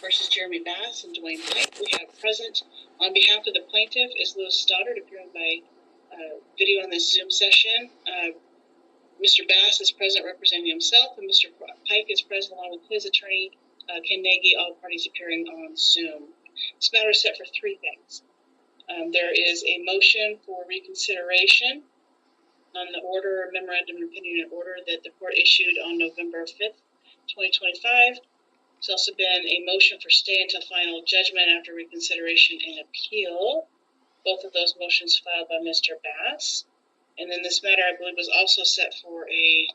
versus Jeremy Bass and Dwayne Pike. We have present on behalf of the plaintiff is Louis Stoddard, appearing by video on this Zoom session. Mr. Bass is present representing himself, and Mr. Pike is present along with his attorney, Ken Nagy, all parties appearing on Zoom. This matter is set for three things. There is a motion for reconsideration on the order, memorandum of opinion and order that the court issued on November 5th, 2025. There's also been a motion for stay until final judgment after reconsideration and appeal. Both of those motions filed by Mr. Bass. And then this matter, I believe, was also set for a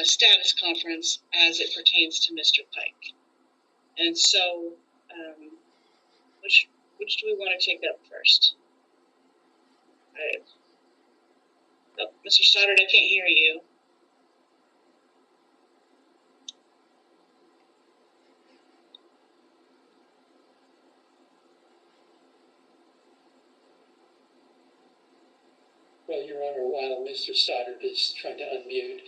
status conference as it pertains to Mr. Pike. And so, which do we want to take up first? Mr. Stoddard, I can't hear you. Well, Your Honor, while Mr. Stoddard is trying to unmute,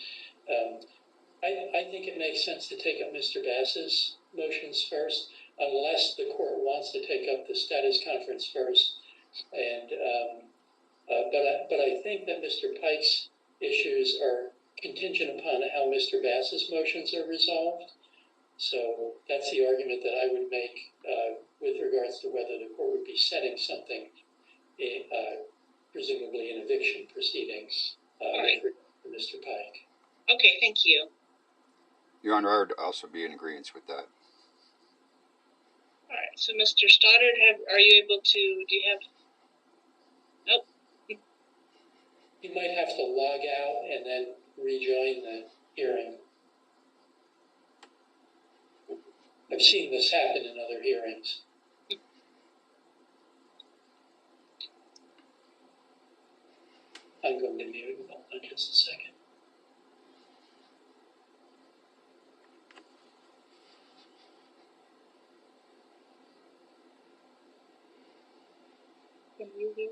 I think it makes sense to take up Mr. Bass's motions first, unless the court wants to take up the status conference first. And but I think that Mr. Pike's issues are contingent upon how Mr. Bass's motions are resolved. So that's the argument that I would make with regards to whether the court would be setting something, presumably in eviction proceedings, for Mr. Pike. Okay, thank you. Your Honor, I would also be in agreement with that. All right, so Mr. Stoddard, are you able to, do you have, nope. You might have to log out and then rejoin the hearing. I've seen this happen in other hearings. I'm going to mute. Hold on just a second. Can you hear?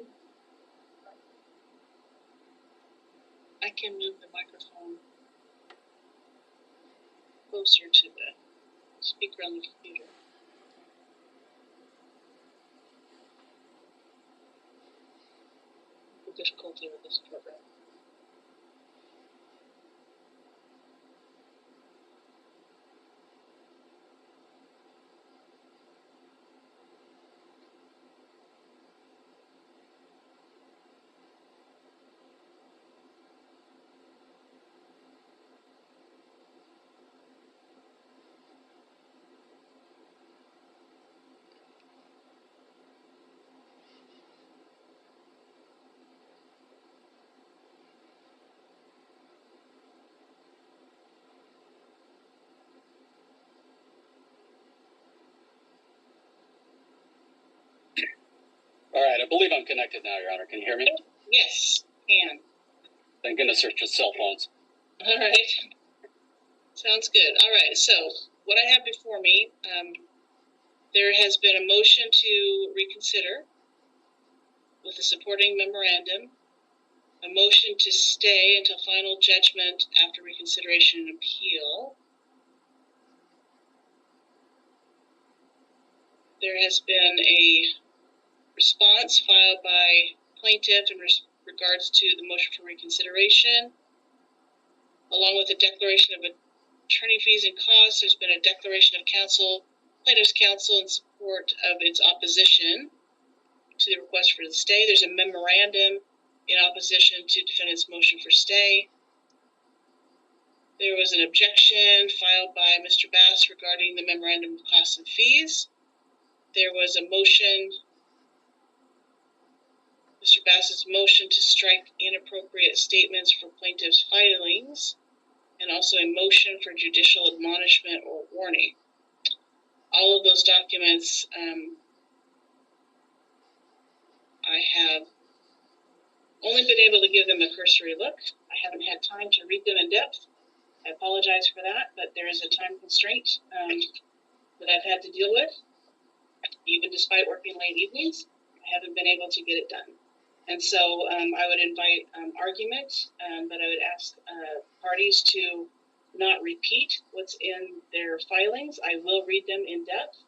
I can move the microphone closer to the speaker on the computer. The difficulty with this program. All right, I believe I'm connected now, Your Honor. Can you hear me? Yes, can. Thank goodness search just cell phones. All right. Sounds good. All right, so what I have before me, there has been a motion to reconsider with a supporting memorandum, a motion to stay until final judgment after reconsideration and appeal. There has been a response filed by plaintiff in regards to the motion for reconsideration, along with a declaration of attorney fees and costs. There's been a declaration of plaintiff's counsel in support of its opposition to the request for the stay. There's a memorandum in opposition to defendant's motion for stay. There was an objection filed by Mr. Bass regarding the memorandum of costs and fees. There was a motion, Mr. Bass's motion to strike inappropriate statements for plaintiff's filings, and also a motion for judicial admonishment or warning. All of those documents, I have only been able to give them a cursory look. I haven't had time to read them in depth. I apologize for that, but there is a time constraint that I've had to deal with. Even despite working late evenings, I haven't been able to get it done. And so I would invite argument, but I would ask parties to not repeat what's in their filings. I will read them in depth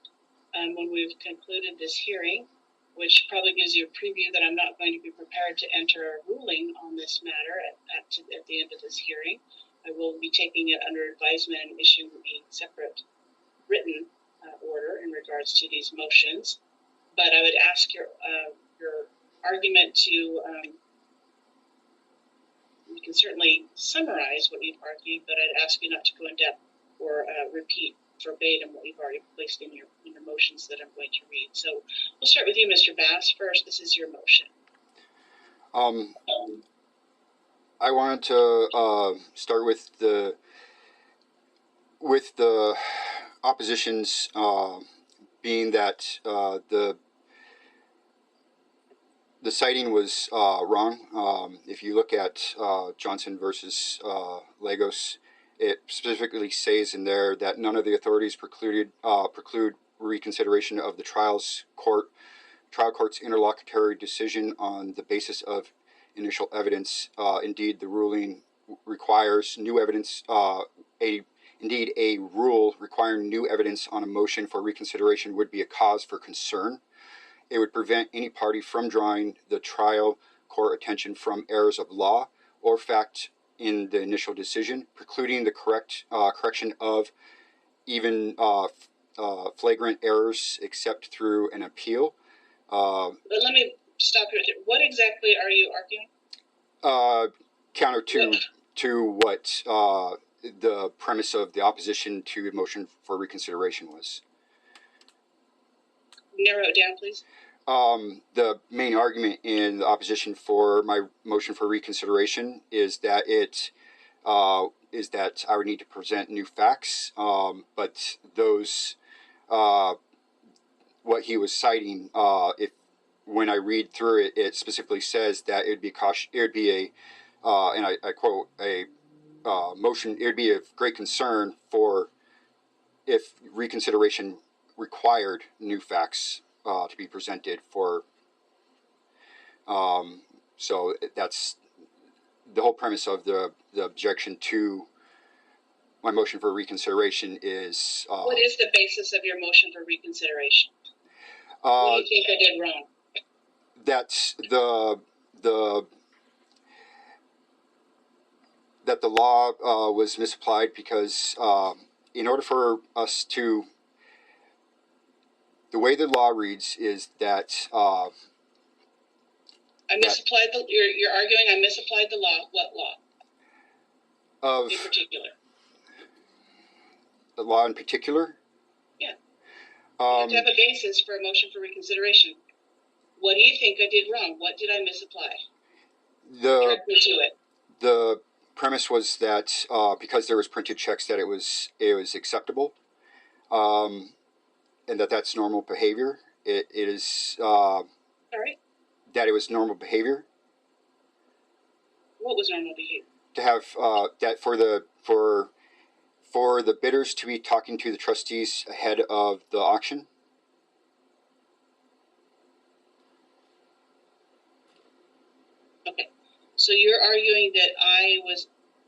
when we've concluded this hearing, which probably gives you a preview that I'm not going to be prepared to enter a ruling on this matter at the end of this hearing. I will be taking it under advisement and issuing a separate written order in regards to these motions. But I would ask your argument to, you can certainly summarize what you've argued, but I'd ask you not to go in depth or repeat verbatim what you've already placed in your motions that I'm going to read. So we'll start with you, Mr. Bass. First, this is your motion. I wanted to start with the opposition's being that the citing was wrong. If you look at Johnson versus Lagos, it specifically says in there that none of the authorities preclude reconsideration of the trial court's interlocutory decision on the basis of initial evidence. Indeed, the ruling requires new evidence. Indeed, a rule requiring new evidence on a motion for reconsideration would be a cause for concern. It would prevent any party from drawing the trial court attention from errors of law or fact in the initial decision, precluding the correction of even flagrant errors except through an appeal. But let me stop you. What exactly are you arguing? Counter to what the premise of the opposition to the motion for reconsideration was. Narrow it down, please. The main argument in the opposition for my motion for reconsideration is that I would need to present new facts, but those what he was citing, when I read through it, it specifically says that it'd be a and I quote, a motion. It would be of great concern for if reconsideration required new facts to be presented for. So that's the whole premise of the objection to my motion for reconsideration is. What is the basis of your motion for reconsideration? What do you think I did wrong? That's that the law was misapplied because in order for us to, the way the law reads is that I misapplied the. You're arguing I misapplied the law. What law? Of in particular. The law in particular. Yeah. You have to have a basis for a motion for reconsideration. What do you think I did wrong? What did I misapply? Direct me to it. The premise was that because there was printed checks that it was acceptable, and that's normal behavior. It is. All right. That it was normal behavior. What was normal behavior? To have that for the bidders to be talking to the trustees ahead of the auction. Okay, so you're arguing that I was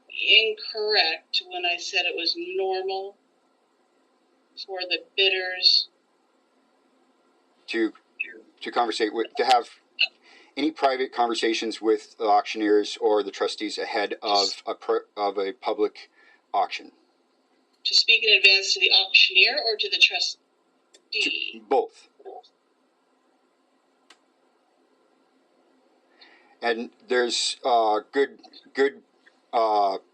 incorrect when I said it was normal for the bidders to conversate with, to have any private conversations with the auctioneers or the trustees ahead of a public auction. To speak in advance to the auctioneer or to the trustee? Both. And there's good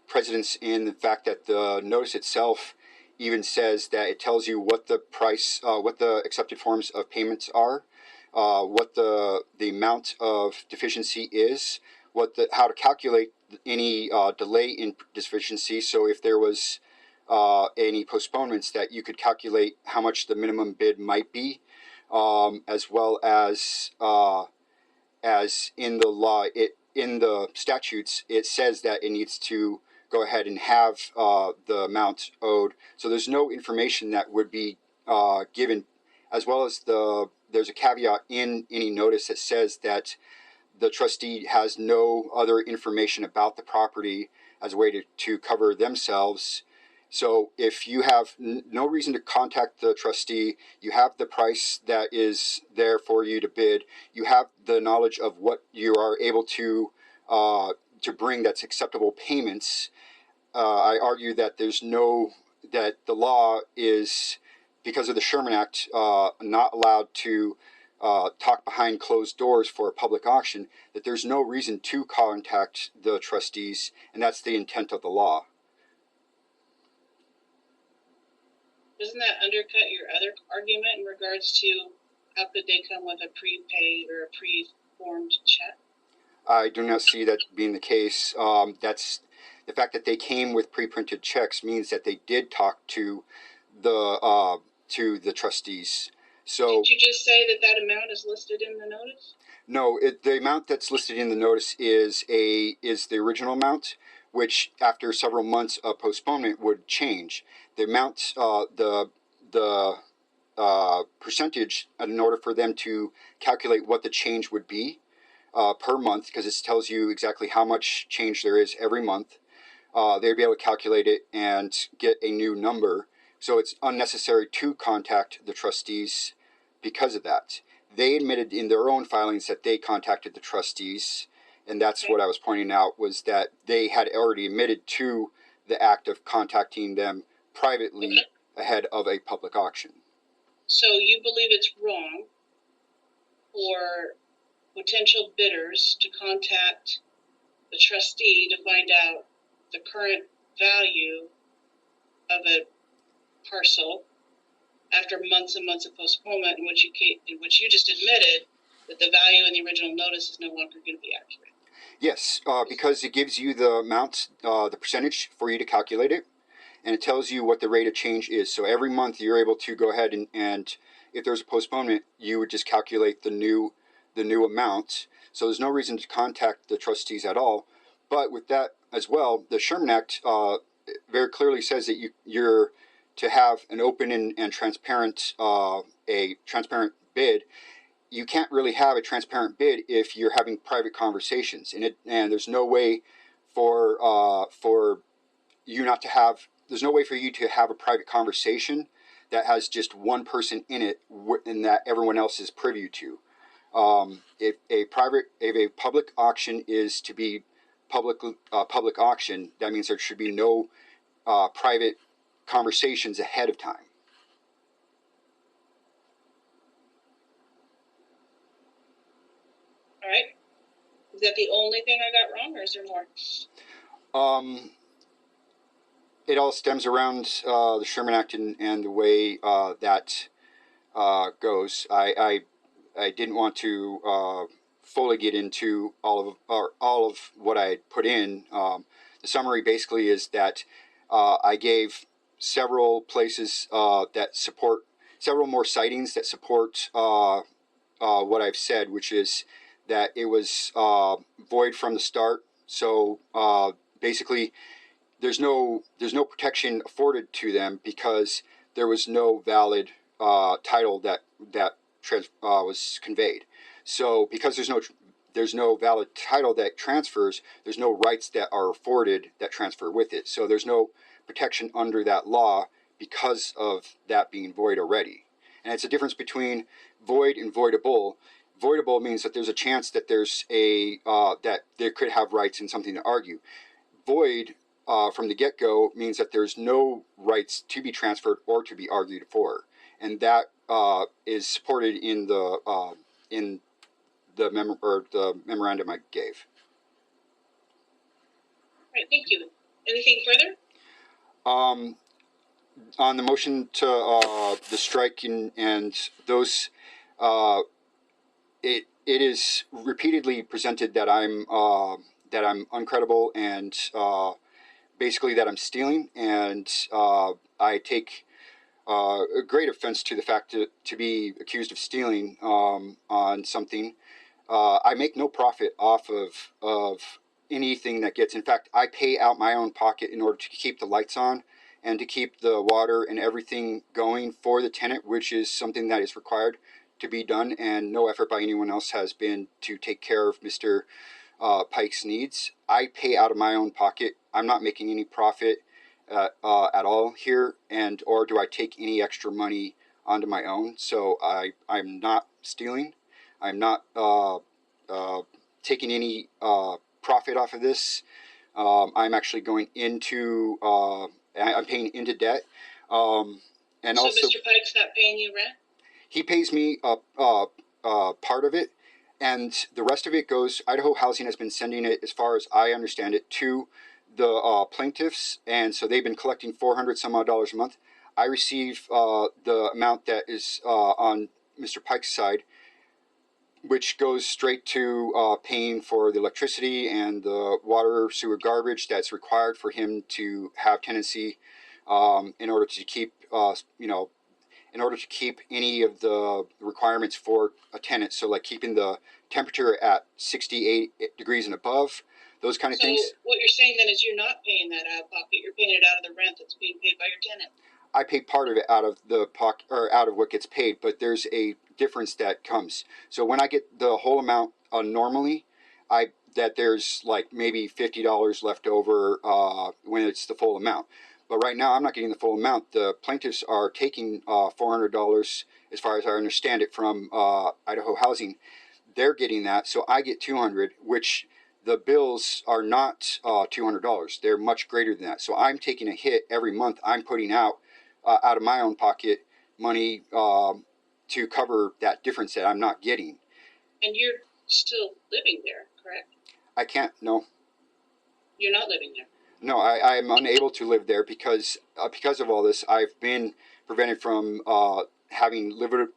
precedence in the fact that the notice itself even says that it tells you what the price, what the accepted forms of payments are, what the amount of deficiency is, how to calculate any delay in deficiency. So if there was any postponements, that you could calculate how much the minimum bid might be, as well as in the law, in the statutes, it says that it needs to go ahead and have the amount owed. So there's no information that would be given, as well as there's a caveat in any notice that says that the trustee has no other information about the property as a way to cover themselves So if you have no reason to contact the trustee, you have the price that is there for you to bid, you have the knowledge of what you are able to bring that's acceptable payments, I argue that that the law is, because of the Sherman Act, not allowed to talk behind closed doors for a public auction, that there's no reason to contact the trustees, and that's the intent of the law. Doesn't that undercut your other argument in regards to how could they come with a prepaid or a pre-formed check? I do not see that being the case. That's the fact that they came with pre-printed checks means that they did talk to the trustees. So did you just say that amount is listed in the notice? No, the amount that's listed in the notice is the original amount, which after several months of postponement would change. The amount, the percentage, in order for them to calculate what the change would be per month, because it tells you exactly how much change there is every month, they'd be able to calculate it and get a new number. So it's unnecessary to contact the trustees because of that. They admitted in their own filings that they contacted the trustees, and that's what I was pointing out, was that they had already admitted to the act of contacting them privately ahead of a public auction. So you believe it's wrong for potential bidders to contact the trustee to find out the current value of a parcel after months and months of postponement, in which you just admitted that the value in the original notice is no longer going to be accurate. Yes, because it gives you the amount, the percentage for you to calculate it, and it tells you what the rate of change is. So every month you're able to go ahead and if there's a postponement, you would just calculate the new amount. So there's no reason to contact the trustees at all. But with that as well, the Sherman Act very clearly says that you're to have an open and transparent bid. You can't really have a transparent bid if you're having private conversations, and there's no way for you not to have. There's no way for you to have a private conversation that has just one person in it, and that everyone else is privy to. If a public auction is to be public auction, that means there should be no private conversations ahead of time. All right. Is that the only thing I got wrong, or is there more? It all stems around the Sherman Act and the way that goes. I didn't want to fully get into all of what I put in. The summary basically is that I gave several places that support, several more sightings that support what I've said, which is that it was void from the start. So basically, there's no protection afforded to them because there was no valid title that was conveyed. So because there's no valid title that transfers, there's no rights that are afforded that transfer with it. So there's no protection under that law because of that being void already. And it's a difference between void and voidable. Voidable means that there's a chance that there's that there could have rights and something to argue. Void from the get-go means that there's no rights to be transferred or to be argued for, and that is supported in the memorandum I gave. All right, thank you. Anything further? On the motion to the strike and those, it is repeatedly presented that I'm uncredible and basically that I'm stealing, and I take a great offense to the fact to be accused of stealing on something. I make no profit off of anything that gets. In fact, I pay out my own pocket in order to keep the lights on and to keep the water and everything going for the tenant, which is something that is required to be done, and no effort by anyone else has been to take care of Mr. Pike's needs. I pay out of my own pocket. I'm not making any profit at all here, and or do I take any extra money onto my own? So I'm not stealing. I'm not taking any profit off of this. I'm actually going into I'm paying into debt. And so also, Mr. Pike's not paying you rent? he pays me part of it, and the rest of it goes. Idaho Housing has been sending it, as far as I understand it, to the plaintiffs, and so they've been collecting $400 some odd a month. I receive the amount that is on Mr. Pike's side, which goes straight to paying for the electricity and the water, sewer, garbage that's required for him to have tenancy, in order to keep, in order to keep any of the requirements for a tenant. So like keeping the temperature at 68 degrees and above, those kind of things. So what you're saying then is you're not paying that out of pocket. You're paying it out of the rent that's being paid by your tenant. I pay part of it out of the pocket, or out of what gets paid, but there's a difference that comes. So when I get the whole amount normally, there's like maybe $50 left over when it's the full amount. But right now I'm not getting the full amount. The plaintiffs are taking $400, as far as I understand it, from Idaho Housing. They're getting that, so I get $200, which the bills are not $200. They're much greater than that. So I'm taking a hit every month. I'm putting out of my own pocket money to cover that difference that I'm not getting. And you're still living there, correct? I can't. No. You're not living there. No, I'm unable to live there because of all this. I've been prevented from having livable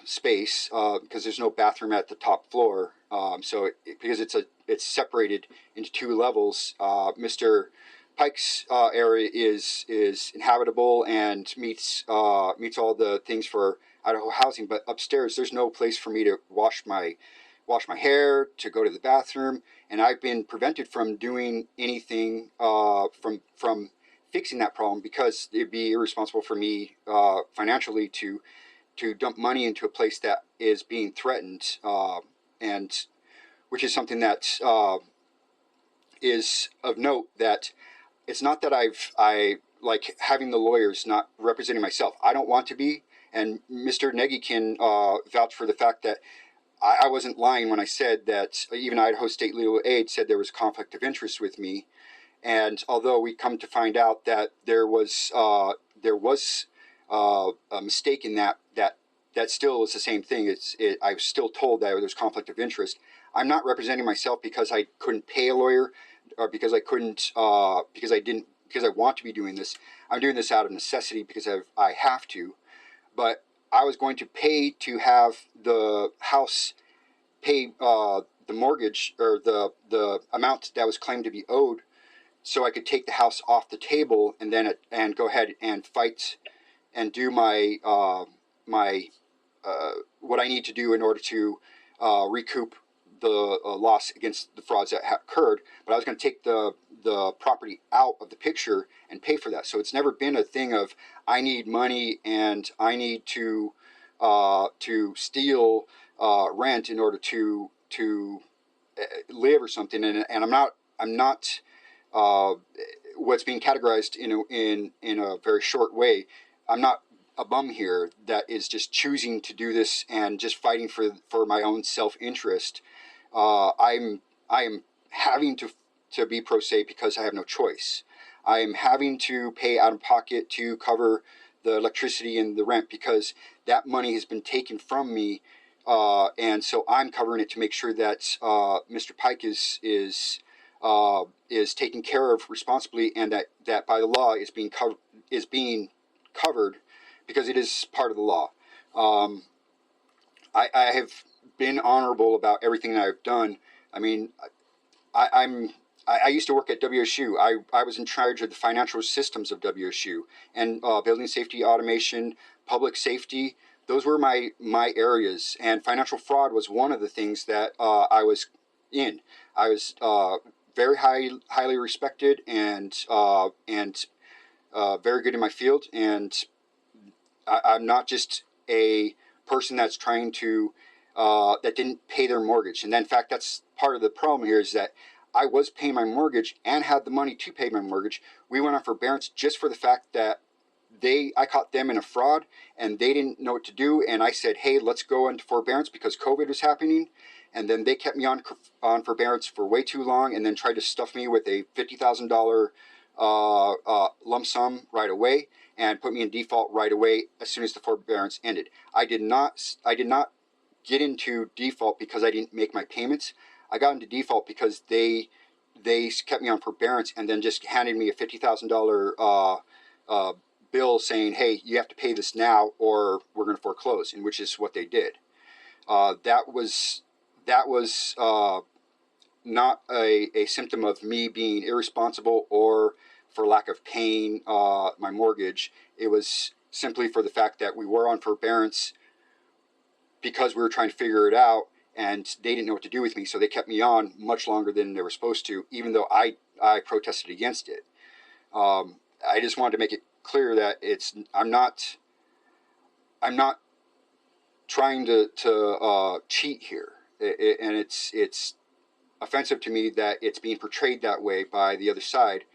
space because there's no bathroom at the top floor. Because it's separated into two levels. Mr. Pike's area is inhabitable and meets all the things for Idaho Housing, but upstairs there's no place for me to wash my hair, to go to the bathroom, and I've been prevented from doing anything from fixing that problem, because it'd be irresponsible for me financially to dump money into a place that is being threatened, and which is something that is of note. That it's not that I like having the lawyers not representing myself. I don't want to be, and Mr. Nagy can vouch for the fact that I wasn't lying when I said that even Idaho State Legal Aid said there was conflict of interest with me. And although we come to find out that there was a mistake in that still is the same thing. I was still told that there was conflict of interest. I'm not representing myself because I couldn't pay a lawyer, or because I couldn't, because I want to be doing this. I'm doing this out of necessity because I have to. But I was going to pay to have the house pay the mortgage, or the amount that was claimed to be owed, so I could take the house off the table and then and go ahead and fight and do my what I need to do in order to recoup the loss against the frauds that occurred. But I was going to take the property out of the picture and pay for that. So it's never been a thing of I need money and I need to steal rent in order to live or something. And I'm not what's being categorized in a very short way. I'm not a bum here that is just choosing to do this and just fighting for my own self-interest. I am having to be pro se because I have no choice. I am having to pay out of pocket to cover the electricity and the rent because that money has been taken from me, and so I'm covering it to make sure that Mr. Pike is taken care of responsibly, and that by the law is being covered because it is part of the law. I have been honorable about everything that I've done. I mean, I used to work at WSU. I was in charge of the financial systems of WSU, and building safety, automation, public safety. Those were my areas, and financial fraud was one of the things that I was in. I was very highly respected and very good in my field, and I'm not just a person that's trying to that didn't pay their mortgage. And in fact, that's part of the problem here, is that I was paying my mortgage and had the money to pay my mortgage. We went on forbearance just for the fact that I caught them in a fraud and they didn't know what to do. And I said, hey, let's go into forbearance because COVID was happening. And then they kept me on forbearance for way too long and then tried to stuff me with a $50,000 lump sum right away and put me in default right away as soon as the forbearance ended. I did not get into default because I didn't make my payments. I got into default because they kept me on forbearance and then just handed me a $50,000 bill saying, hey, you have to pay this now or we're going to foreclose, and which is what they did. That was not a symptom of me being irresponsible or for lack of paying my mortgage. It was simply for the fact that we were on forbearance because we were trying to figure it out and they didn't know what to do with me, so they kept me on much longer than they were supposed to, even though I protested against it. I just wanted to make it clear that I'm not trying to cheat here, and it's offensive to me that it's being portrayed that way by the other side,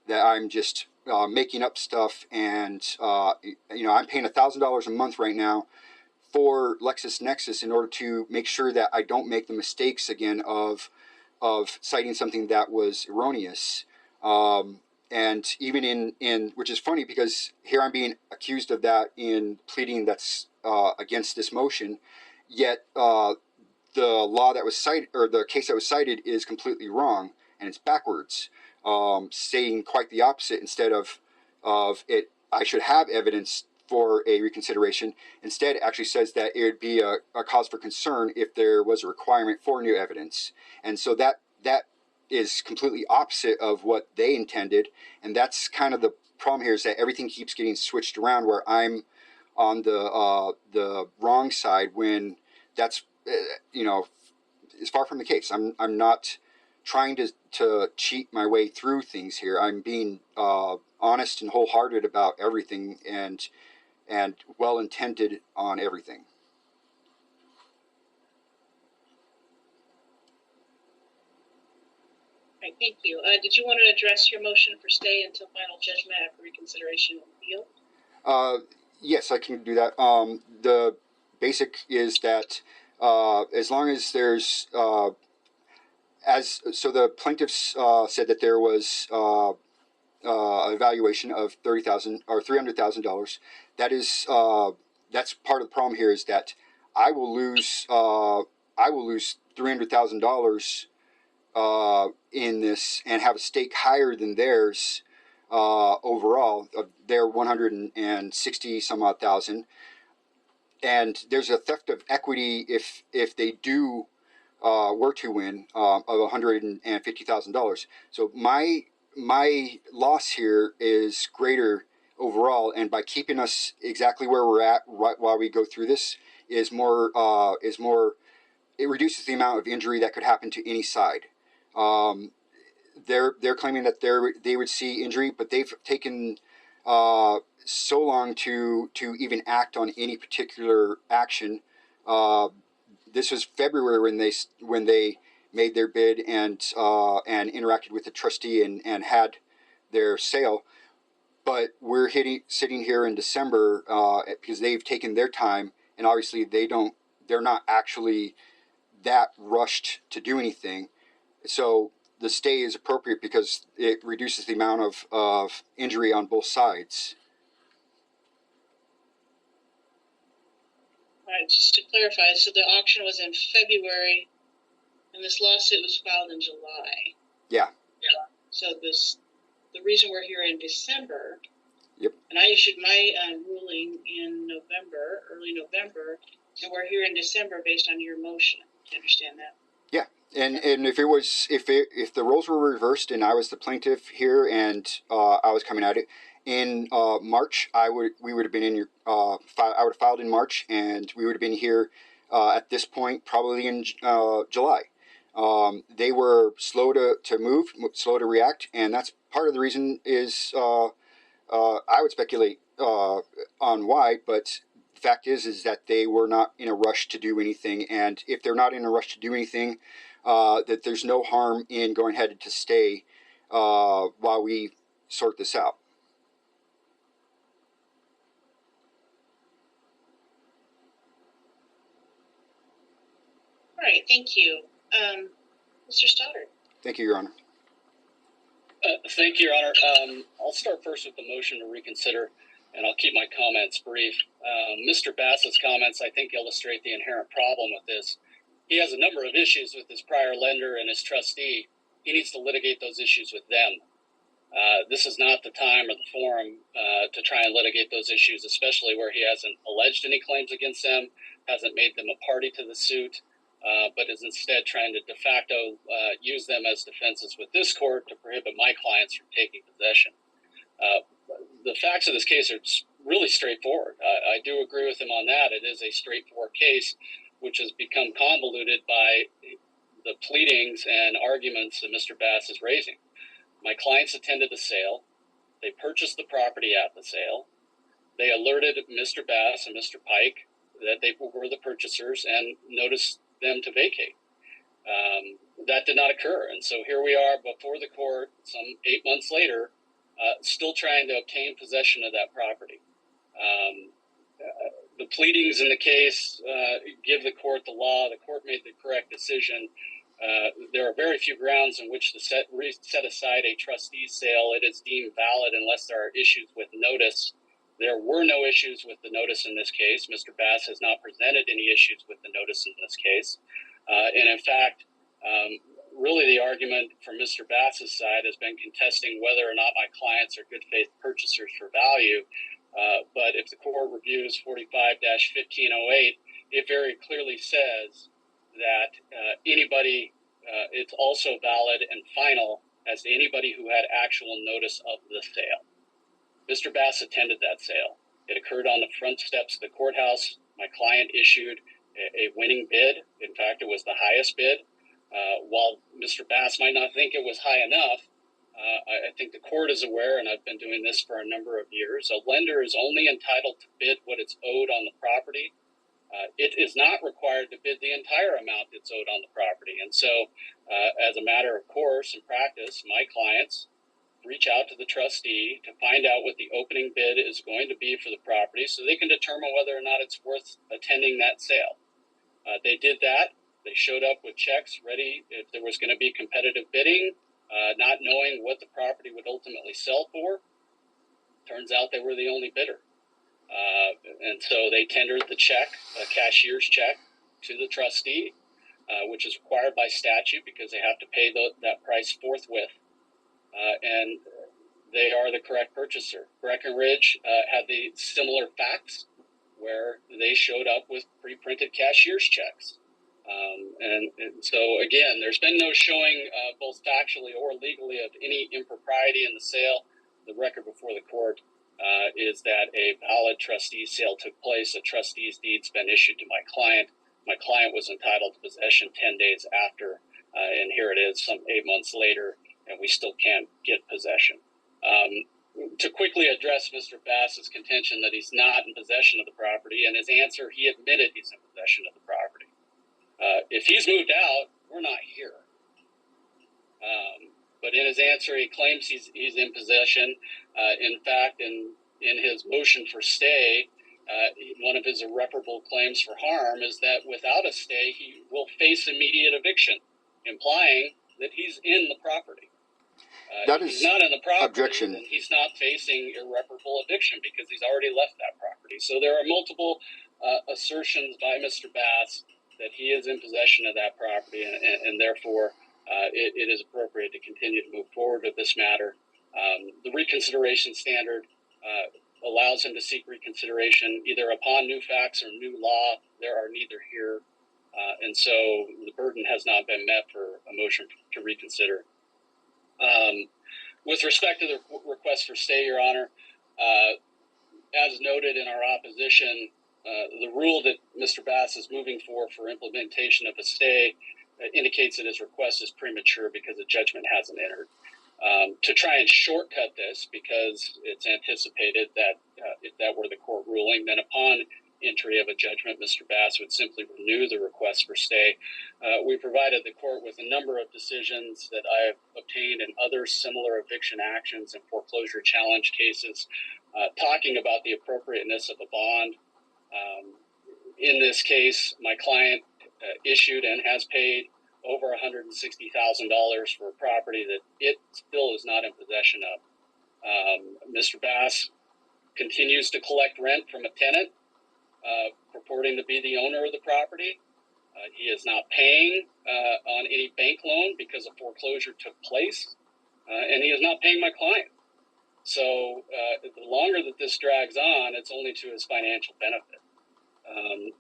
that I'm just making up stuff. And I'm paying $1,000 a month right now for LexisNexis in order to make sure that I don't make the mistakes again of citing something that was erroneous. And even in which is funny because here I'm being accused of that in pleading that's against this motion, yet the law that was cited, or the case that was cited, is completely wrong and it's backwards, saying quite the opposite. Instead of it, I should have evidence for a reconsideration. Instead, it actually says that it would be a cause for concern if there was a requirement for new evidence, and so that is completely opposite of what they intended. And that's kind of the problem here, is that everything keeps getting switched around where I'm on the wrong side when that's is far from the case. I'm not trying to cheat my way through things here. I'm being honest and wholehearted about everything and well intended on everything. Thank you. Did you want to address your motion for stay until final judgment after reconsideration and appeal? Yes, I can do that. The basic is that as long as there's the plaintiffs said that there was evaluation of $30,000 or $300,000. That is that's part of the problem here, is that I will lose $300,000 in this and have a stake higher than theirs overall. They're 160 some odd thousand, and there's a theft of equity if they do were to win of $150,000. So my loss here is greater overall, and by keeping us exactly where we're at right while we go through this is more. It reduces the amount of injury that could happen to any side. They're claiming that they would see injury, but they've taken so long to even act on any particular action. This was February when they made their bid and interacted with the trustee and had their sale. But we're sitting here in December because they've taken their time, and obviously they're not actually that rushed to do anything. So the stay is appropriate because it reduces the amount of injury on both sides. All right, just to clarify, so the auction was in February, and this lawsuit was filed in July. Yeah. So the reason we're here in December. Yep. And I issued my ruling in November, early November, and we're here in December based on your motion. Do you understand that? Yeah. And if the roles were reversed and I was the plaintiff here and I was coming at it in March, we would have been in your I would have filed in March, and we would have been here at this point probably in July. They were slow to move, slow to react, and that's part of the reason is I would speculate on why, but the fact is that they were not in a rush to do anything, and if they're not in a rush to do anything, that there's no harm in going ahead to stay while we sort this out. All right, thank you. Mr. Stoddard. Thank you, Your Honor. Thank you, Your Honor. I'll start first with the motion to reconsider, and I'll keep my comments brief. Mr. Bass's comments, I think, illustrate the inherent problem with this. He has a number of issues with his prior lender and his trustee. He needs to litigate those issues with them. This is not the time or the forum to try and litigate those issues, especially where he hasn't alleged any claims against them, hasn't made them a party to the suit, but is instead trying to de facto use them as defenses with this court to prohibit my clients from taking possession. The facts of this case are really straightforward. I do agree with him on that. It is a straightforward case, which has become convoluted by the pleadings and arguments that Mr. Bass is raising. My clients attended the sale. They purchased the property at the sale. They alerted Mr. Bass and Mr. Pike that they were the purchasers and noticed them to vacate. That did not occur. And so here we are before the court some 8 months later, still trying to obtain possession of that property. The pleadings in the case give the court the law. The court made the correct decision. There are very few grounds in which to set aside a trustee's sale. It is deemed valid unless there are issues with notice. There were no issues with the notice in this case. Mr. Bass has not presented any issues with the notice in this case. And in fact, really the argument from Mr. Bass's side has been contesting whether or not my clients are good faith purchasers for value. But if the court reviews 45-1508, it very clearly says that it's also valid and final as to anybody who had actual notice of the sale. Mr. Bass attended that sale. It occurred on the front steps of the courthouse. My client issued a winning bid. In fact, it was the highest bid. While Mr. Bass might not think it was high enough, I think the court is aware, and I've been doing this for a number of years, a lender is only entitled to bid what it's owed on the property. It is not required to bid the entire amount that's owed on the property. And so, as a matter of course and practice, my clients reach out to the trustee to find out what the opening bid is going to be for the property so they can determine whether or not it's worth attending that sale. They did that. They showed up with checks ready if there was going to be competitive bidding, not knowing what the property would ultimately sell for. Turns out they were the only bidder. And so they tendered the check, a cashier's check, to the trustee, which is required by statute because they have to pay that price forthwith. And they are the correct purchaser. Breckenridge had the similar facts where they showed up with pre-printed cashier's checks. And so, again, there's been no showing both factually or legally of any impropriety in the sale. The record before the court is that a valid trustee sale took place. A trustee's deed's been issued to my client. My client was entitled to possession 10 days after, and here it is some 8 months later, and we still can't get possession. To quickly address Mr. Bass's contention that he's not in possession of the property, and his answer, he admitted he's in possession of the property. If he's moved out, we're not here. But in his answer, he claims he's in possession. In fact, in his motion for stay, one of his irreparable claims for harm is that without a stay, he will face immediate eviction, implying that he's in the property. That if is he's not in the property, objection. then he's not facing irreparable eviction because he's already left that property. So there are multiple assertions by Mr. Bass that he is in possession of that property, and therefore it is appropriate to continue to move forward with this matter. The reconsideration standard allows him to seek reconsideration either upon new facts or new law. There are neither here, and so the burden has not been met for a motion to reconsider. With respect to the request for stay, Your Honor, as noted in our opposition, the rule that Mr. Bass is moving for implementation of a stay indicates that his request is premature because the judgment hasn't entered. To try and shortcut this, because it's anticipated that if that were the court ruling, then upon entry of a judgment, Mr. Bass would simply renew the request for stay. We provided the court with a number of decisions that I have obtained in other similar eviction actions and foreclosure challenge cases, talking about the appropriateness of a bond. In this case, my client issued and has paid over $160,000 for a property that it still is not in possession of. Mr. Bass continues to collect rent from a tenant purporting to be the owner of the property. He is not paying on any bank loan because a foreclosure took place, and he is not paying my client. So the longer that this drags on, it's only to his financial benefit.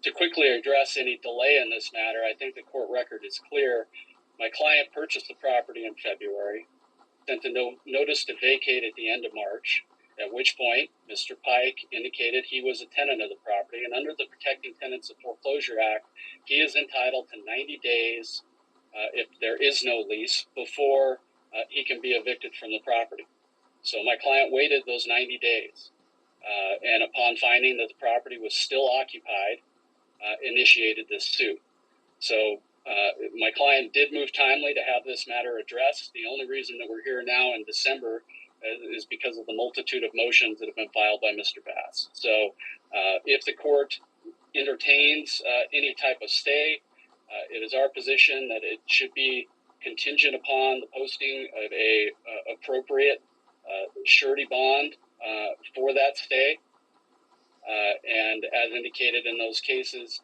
To quickly address any delay in this matter, I think the court record is clear. My client purchased the property in February, sent a notice to vacate at the end of March, at which point Mr. Pike indicated he was a tenant of the property, and under the Protecting Tenants of Foreclosure Act, he is entitled to 90 days, if there is no lease, before he can be evicted from the property. So my client waited those 90 days, and upon finding that the property was still occupied, initiated this suit. So my client did move timely to have this matter addressed. The only reason that we're here now in December is because of the multitude of motions that have been filed by Mr. Bass. So if the court entertains any type of stay, it is our position that it should be contingent upon the posting of a appropriate surety bond for that stay. And as indicated in those cases,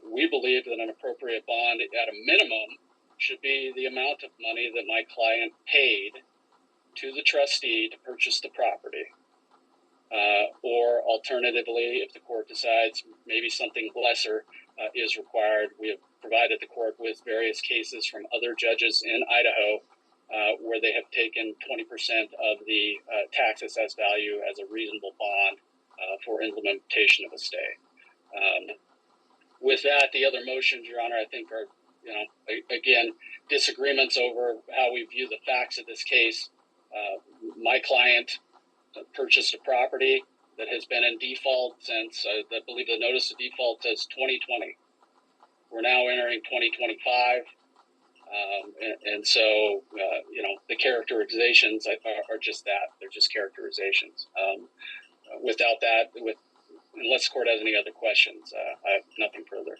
we believe that an appropriate bond at a minimum should be the amount of money that my client paid to the trustee to purchase the property. Or alternatively, if the court decides maybe something lesser is required, we have provided the court with various cases from other judges in Idaho where they have taken 20% of the tax assessed value as a reasonable bond for implementation of a stay. With that, the other motions, Your Honor, I think are, again, disagreements over how we view the facts of this case. My client purchased a property that has been in default since, I believe the notice of default says 2020. We're now entering 2025. And so, the characterizations are just that. They're just characterizations. Without that, unless the court has any other questions, I have nothing further.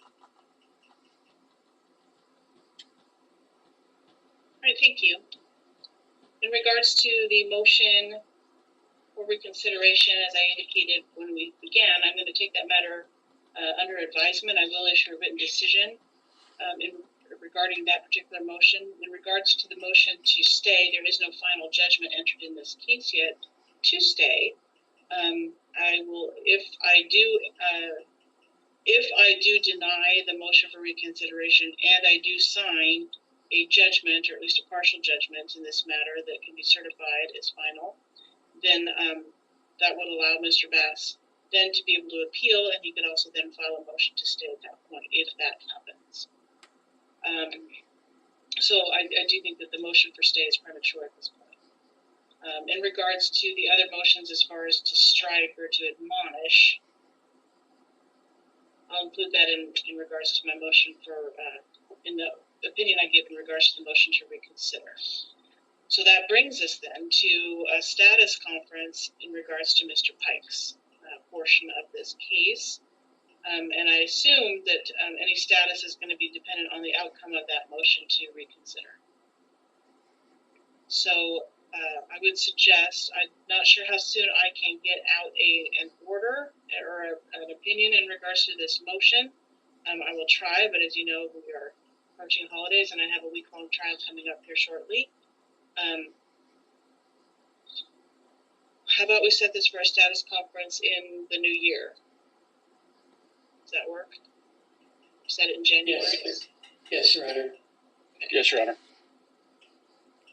All right, thank you. In regards to the motion for reconsideration, as I indicated when we began, I'm going to take that matter under advisement. I will issue a written decision regarding that particular motion. In regards to the motion to stay, there is no final judgment entered in this case yet to stay. I will, if I do deny the motion for reconsideration and I do sign a judgment, or at least a partial judgment in this matter that can be certified as final, then that would allow Mr. Bass then to be able to appeal, and he could also then file a motion to stay at that point if that happens. So I do think that the motion for stay is premature at this point. In regards to the other motions, as far as to strike or to admonish, I'll include that in regards to my motion for, in the opinion I give in regards to the motion to reconsider. So that brings us then to a status conference in regards to Mr. Pike's portion of this case. And I assume that any status is going to be dependent on the outcome of that motion to reconsider. So I would suggest, I'm not sure how soon I can get out an order or an opinion in regards to this motion. I will try, but as you know, we are approaching holidays and I have a week-long trial coming up here shortly. How about we set this for a status conference in the new year? Does that work? Set it in January? Yes, Your Honor. Okay. Yes, Your Honor.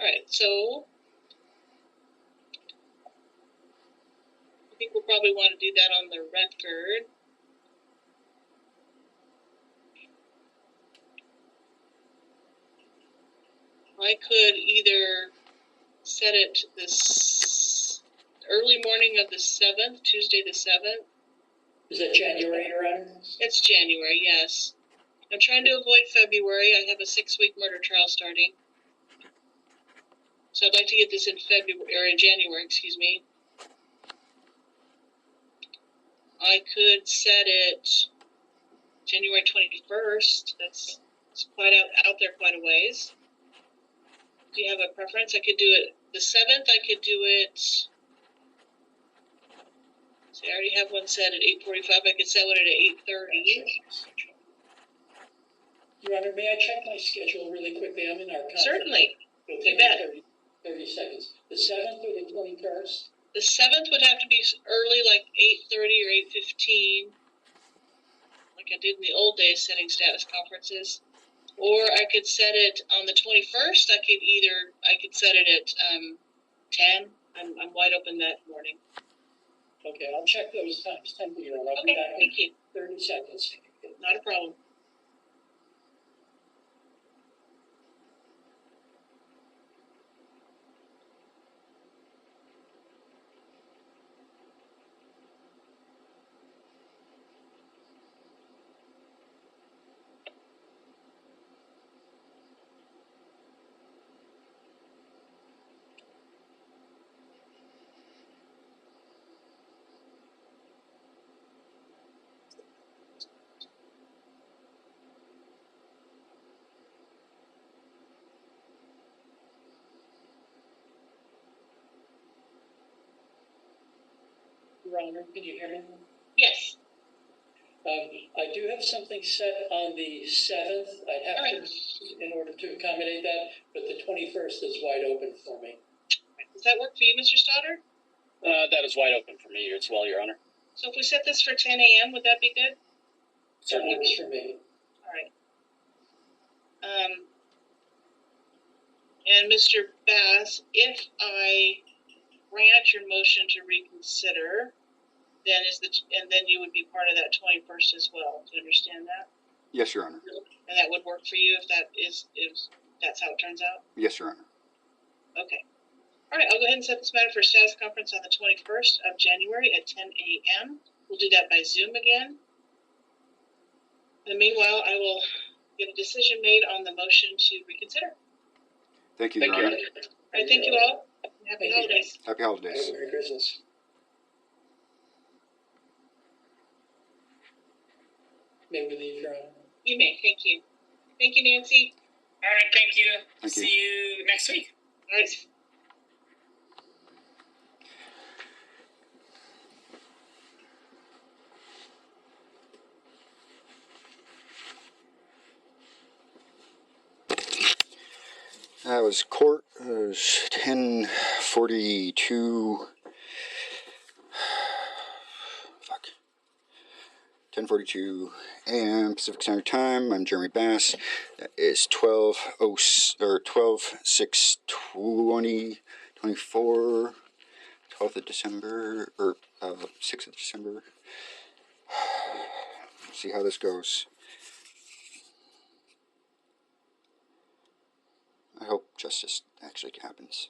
All right, so I think we'll probably want to do that on the record. I could either set it this early morning of the 7th, Tuesday the 7th, Is that January, Your Honor? It's January, yes. I'm trying to avoid February. I have a 6-week murder trial starting. So I'd like to get this in February, or in January, excuse me. I could set it January 21st. That's quite out there quite a ways. Do you have a preference? I could do it the 7th. I could do it. See, I already have one set at 8:45. I could set one at 8:30. Your Honor, may I check my schedule really quickly? I'm in our conference. Certainly. It'll You take bet. me 30 seconds. The 7th or the 21st? The 7th would have to be early, like 8:30 or 8:15, like I did in the old days, setting status conferences. Or I could set it on the 21st. I could set it at 10. I'm wide open that morning. Okay, I'll check those times. Thank you, Your Honor. I'll be Okay, back thank you. in 30 seconds. Not a problem. Your Honor, can you hear me? Yes. I do have something set on the 7th. I'd have to, in order to accommodate that, but the 21st is wide open for me. Does that work for you, Mr. Stoddard? That is wide open for me as well, Your Honor. So if we set this for 10 a.m., would that be good? That works for me. All right. And Mr. Bass, if I grant your motion to reconsider, then you would be part of that 21st as well. Do you understand that? Yes, Your Honor. And that would work for you if that's how it turns out? Yes, Your Honor. Okay. All right, I'll go ahead and set this matter for status conference on the 21st of January at 10 a.m. We'll do that by Zoom again. And meanwhile, I will get a decision made on the motion to reconsider. Thank you, Your Honor. All right, thank you all. Happy holidays. Happy holidays. Merry Christmas. May we leave, Your Honor? You may, thank you. Thank you, Nancy. All right, thank you. Thank you. See you next week. All right. That was court. It was 10:42. 10:42 a.m. Pacific Standard Time. I'm Jeremy Bass. That is 12/6/2024, 12th of December, or 6th of December. See how this goes. I hope justice actually happens.